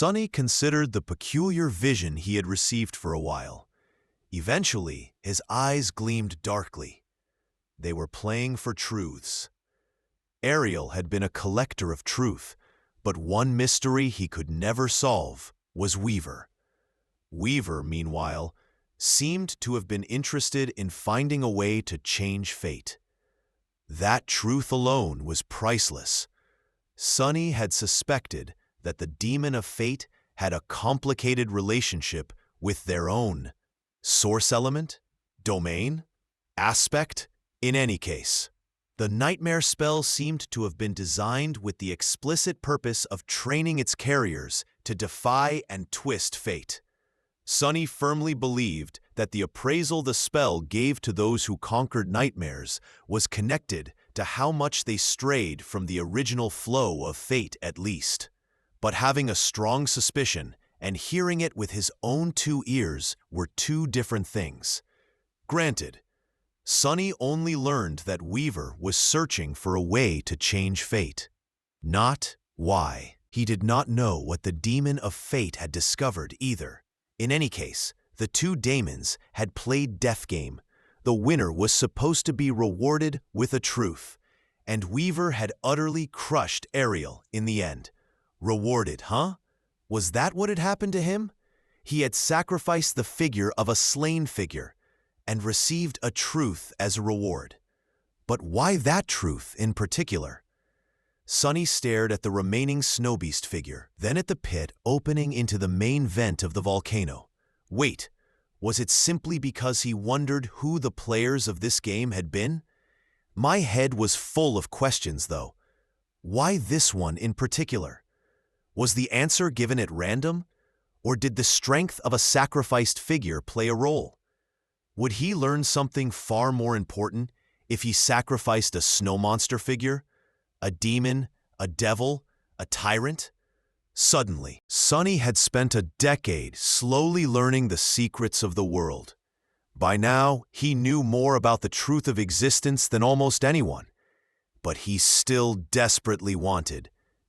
Sonny considered the peculiar vision he had received for a while. Eventually, his eyes gleamed darkly. They were playing for truths. Ariel had been a collector of truth, but one mystery he could never solve was Weaver. Weaver, meanwhile, seemed to have been interested in finding a way to change fate. That truth alone was priceless. Sonny had suspected that the demon of fate had a complicated relationship with their own source element, domain, aspect. In any case, the nightmare spell seemed to have been designed with the explicit purpose of training its carriers to defy and twist fate. Sonny firmly believed that the appraisal the spell gave to those who conquered nightmares was connected to how much they strayed from the original flow of fate at least. But having a strong suspicion and hearing it with his own two ears were two different things. Granted, Sonny only learned that Weaver was searching for a way to change fate. Not why. He did not know what the demon of fate had discovered either. In any case, the two daemons had played death game. The winner was supposed to be rewarded with a truth, and Weaver had utterly crushed Ariel in the end. Rewarded, huh? Was that what had happened to him? He had sacrificed the figure of a slain figure and received a truth as a reward. But why that truth in particular? Sonny stared at the remaining snow beast figure, then at the pit opening into the main vent of the volcano. Wait, was it simply because he wondered who the players of this game had been? My head was full of questions, though. Why this one in particular? Was the answer given at random, or did the strength of a sacrificed figure play a role? Would he learn something far more important if he sacrificed a snow monster figure? A demon, a devil, a tyrant? Suddenly, Sonny had spent a decade slowly learning the secrets of the world. By now, he knew more about the truth of existence than almost anyone. But he still desperately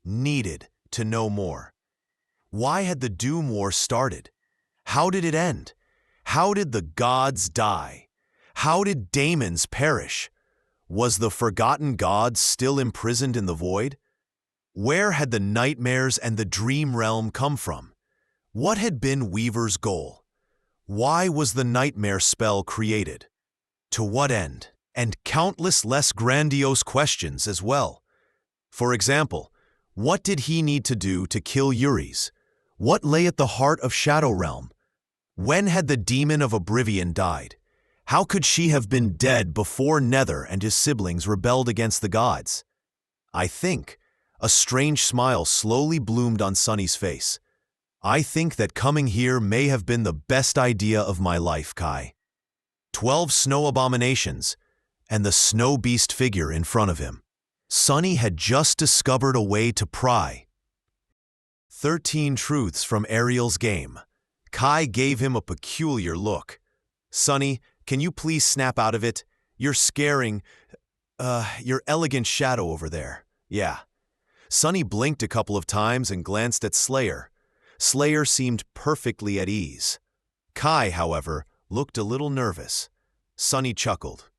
needed to know more. Why had the Doom War started? How did it end? How did the gods die? How did daemons perish? Was the forgotten god still imprisoned in the void? Where had the nightmares and the dream realm come from? What had been Weaver's goal? Why was the nightmare spell created? To what end? And countless less grandiose questions as well. For example, what did he need to do to kill Yuri's? What lay at the heart of Shadow Realm? When had the demon of Oblivion died? How could she have been dead before Nether and his siblings rebelled against the gods? I think a strange smile slowly bloomed on Sonny's face. I think that coming here may have been the best idea of my life, Kai. 12 Snow Abominations, and the snow beast figure in front of him. Sonny had just discovered a way to pry. 13 truths from Ariel's game. Kai gave him a peculiar look. Sonny, can you please snap out of it? You're scaring, your elegant shadow over there. Yeah. Sonny blinked a couple of times and glanced at Slayer. Slayer seemed perfectly at ease. Kai, however, looked a little nervous. Sonny chuckled.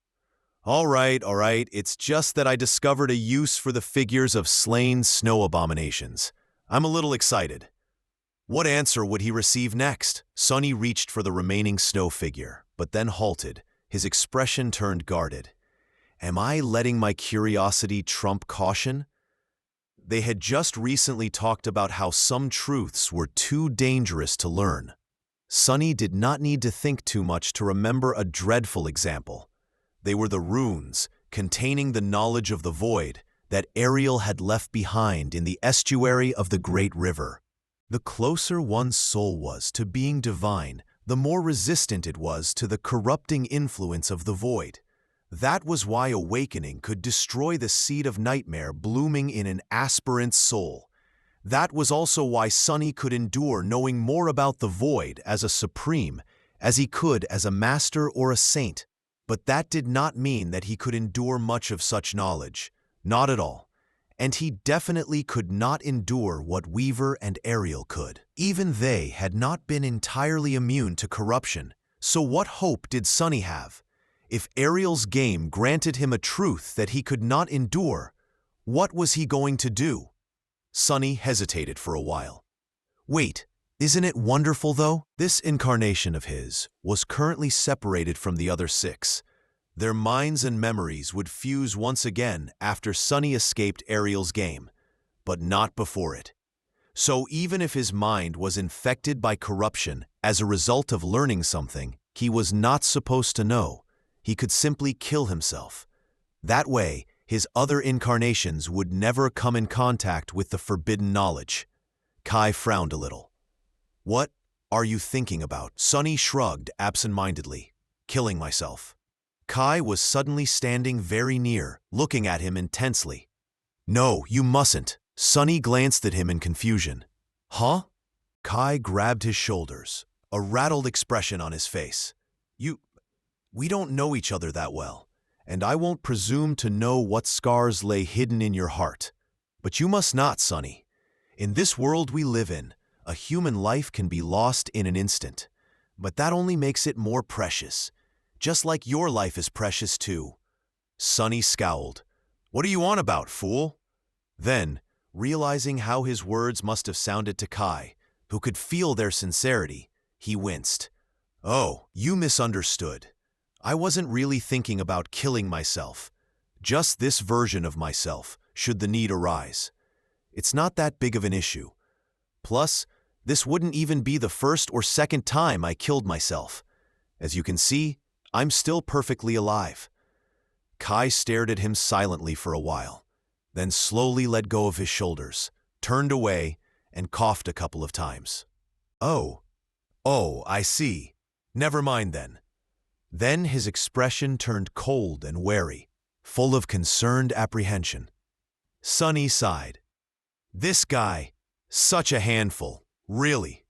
All right, it's just that I discovered a use for the figures of slain snow abominations. I'm a little excited. What answer would he receive next? Sonny reached for the remaining snow figure, but then halted, his expression turned guarded. Am I letting my curiosity trump caution? They had just recently talked about how some truths were too dangerous to learn. Sonny did not need to think too much to remember a dreadful example. They were the runes containing the knowledge of the void that Ariel had left behind in the estuary of the great river. The closer one's soul was to being divine, the more resistant it was to the corrupting influence of the void. That was why awakening could destroy the seed of nightmare blooming in an aspirant's soul. That was also why Sonny could endure knowing more about the void as a supreme as he could as a master or a saint. But that did not mean that he could endure much of such knowledge. Not at all. and he definitely could not endure what Weaver and Ariel could. Even they had not been entirely immune to corruption, so what hope did Sunny have? If Ariel's game granted him a truth that he could not endure, what was he going to do? Sunny hesitated for a while. Wait, isn't it wonderful though? This incarnation of his was currently separated from the other 6. Their minds and memories would fuse once again after Sunny escaped Ariel's game, but not before it. So even if his mind was infected by corruption as a result of learning something he was not supposed to know, he could simply kill himself. That way, his other incarnations would never come in contact with the forbidden knowledge. Kai frowned a little. What are you thinking about? Sunny shrugged absent-mindedly. Killing myself. Kai was suddenly standing very near, looking at him intensely. No, you mustn't. Sunny glanced at him in confusion. Huh? Kai grabbed his shoulders, a rattled expression on his face. We don't know each other that well, and I won't presume to know what scars lay hidden in your heart. But you must not, Sunny. In this world we live in, a human life can be lost in an instant, but that only makes it more precious, just like your life is precious too. Sunny scowled. What are you on about, fool? Then, realizing how his words must have sounded to Kai, who could feel their sincerity, he winced. Oh, you misunderstood. I wasn't really thinking about killing myself. Just this version of myself, should the need arise. It's not that big of an issue. Plus, this wouldn't even be the first or second time I killed myself. As you can see, I'm still perfectly alive. Kai stared at him silently for a while, then slowly let go of his shoulders, turned away, and coughed a couple of times. Oh, I see. Never mind then. Then his expression turned cold and wary, full of concerned apprehension. Sunny sighed. This guy, such a handful, really.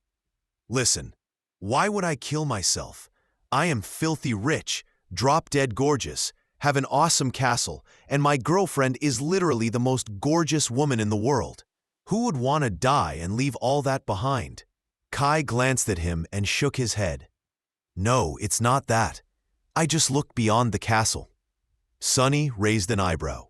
Listen, why would I kill myself? I am filthy rich, drop-dead gorgeous, have an awesome castle, and my girlfriend is literally the most gorgeous woman in the world. Who would want to die and leave all that behind? Kai glanced at him and shook his head. No, it's not that. I just looked beyond the castle. Sunny raised an eyebrow.